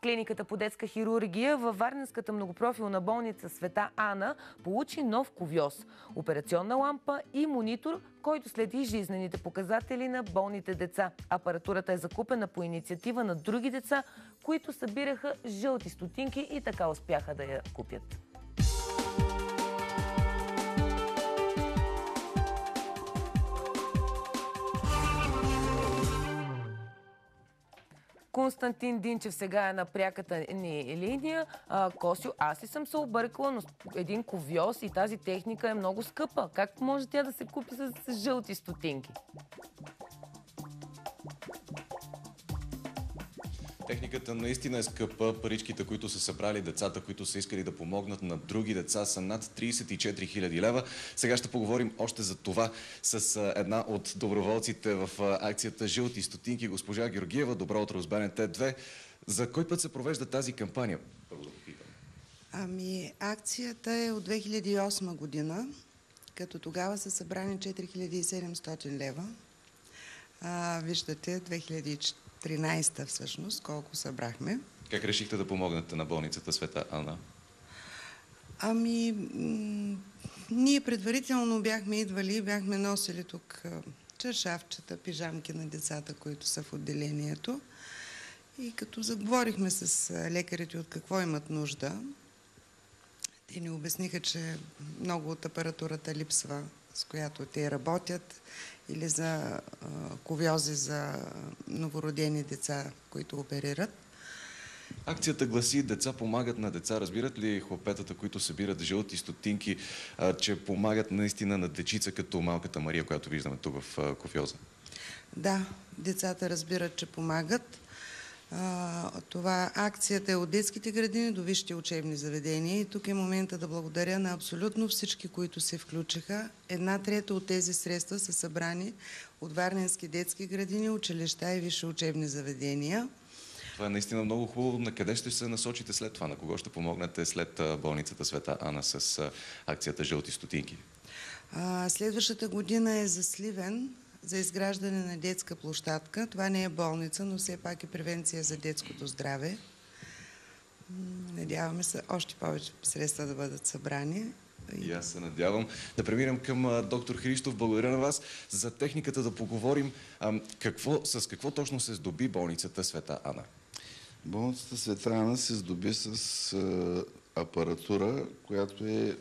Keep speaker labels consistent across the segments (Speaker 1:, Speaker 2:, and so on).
Speaker 1: Клиниката по детска хирургия във Варненската многопрофилна болница Света Ана получи нов кувьоз, операционна лампа и монитор, който следи жизнените показатели на болните деца. Апаратурата е закупена по инициатива на други деца, които събираха жълти стотинки и така успяха да я купят. Константин Динчев сега е на пряката ни линия. Косю, аз ли съм се объркала, но един кувьоз и тази техника е много скъпа. Как може тя да се купи с жълти стотинки?
Speaker 2: Техниката наистина е скъпа. Паричките, които са събрали децата, които са искали да помогнат на други деца, са над 34 000 лева. Сега ще поговорим още за това с една от доброволците в акцията Жълти стотинки, госпожа Георгиева. Добро утро с БНТ 2. За кой път се провежда тази кампания? Първо да попитам.
Speaker 3: Акцията е от 2008 година, като тогава са събрани 4700 лева. Виждате, 2013 всъщност, колко събрахме.
Speaker 2: Как решихте да помогнете на болницата Света Ана?
Speaker 3: Ние предварително бяхме идвали, бяхме носили тук чаршафчета, пижамки на децата, които са в отделението. И като заговорихме с лекарите от какво имат нужда, те ни обясниха, че много от апаратурата липсва, с която те работят, или за кувьози за новородени деца, които оперират.
Speaker 2: Акцията гласи "Деца помагат на деца". Разбират ли хлопетата, които събират жълти стотинки, че помагат наистина на дечица като малката Мария, която виждаме тук в кувьоза?
Speaker 3: Да, децата разбират, че помагат. Акцията е от детските градини до висшите учебни заведения и тук е момента да благодаря на абсолютно всички, които се включиха. 1/3 от тези средства са събрани от варненски детски градини, училища и висши учебни заведения.
Speaker 2: Това е наистина много хубаво. На къде ще се насочите след това? На кого ще помогнете след болницата Света Ана с акцията Жълти стотинки?
Speaker 3: Следващата година е за Сливен, за изграждане на детска площадка. Това не е болница, но все пак е превенция за детското здраве. Надяваме се още повече средства да бъдат събрани.
Speaker 2: И аз се надявам. Да преминем към доктор Христов. Благодаря на вас. За техниката да поговорим. С какво точно се здоби болницата Света Ана?
Speaker 4: Болницата Света Ана се здоби с апаратура, която е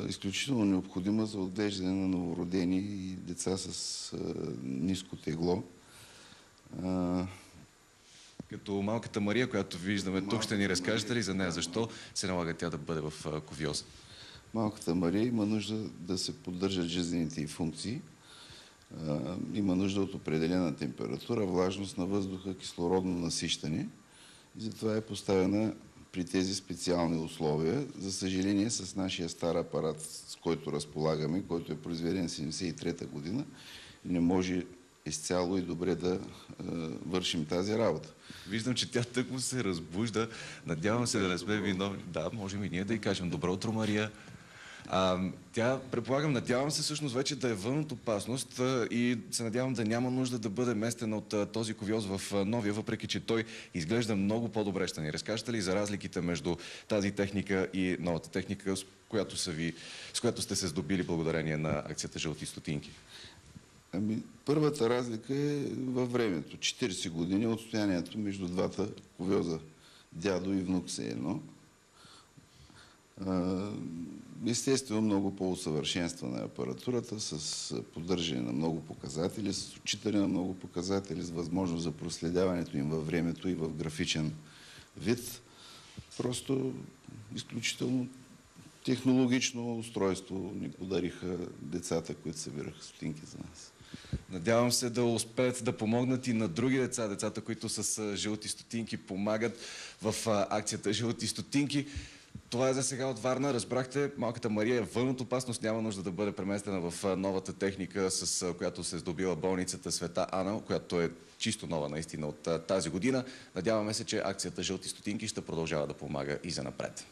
Speaker 4: изключително необходима за отглеждане на новородени и деца с ниско тегло.
Speaker 2: Като малката Мария, която виждаме тук, ще ни разкажете ли за нея? Защо се налага тя да бъде в кувьоза?
Speaker 4: Малката Мария има нужда да се поддържат жизнените й функции. Има нужда от определена температура, влажност на въздуха, кислородно насищане. И затова е поставена при тези специални условия. За съжаление, с нашия стар апарат, с който разполагаме, който е произведен в 1973 година, не може изцяло и добре да вършим тази работа.
Speaker 2: Виждам, че тя тъкмо се разбужда. Надявам се да не сме виновни. Да, можем и ние да й кажем добро утро, Мария. Тя, предполагам, надявам се всъщност вече да е вън от опасност и се надявам да няма нужда да бъде местен от този кувьоз в новия, въпреки че той изглежда много по-добре. Ще ни разкажете ли за разликите между тази техника и новата техника, с която сте се здобили благодарение на акцията Жълти стотинки?
Speaker 4: Първата разлика е във времето. 40 години отстоянието между двата кувьоза. Дядо и внук се едно. Естествено, много по-усъвършенствана е апаратурата, с поддържане на много показатели, с отчитане на много показатели, с възможност за проследяването им във времето и в графичен вид. Просто изключително технологично устройство ни подариха децата, които събираха стотинки за нас.
Speaker 2: Надявам се да успеят да помогнат и на други деца. Децата, които с жълти стотинки помагат в акцията Жълти стотинки. Това е за сега от Варна. Разбрахте, малката Мария е вън от опасност. Няма нужда да бъде преместена в новата техника, с която се здобила болницата Света Ана, която е чисто нова наистина от тази година. Надяваме се, че акцията Жълти стотинки ще продължава да помага и занапред.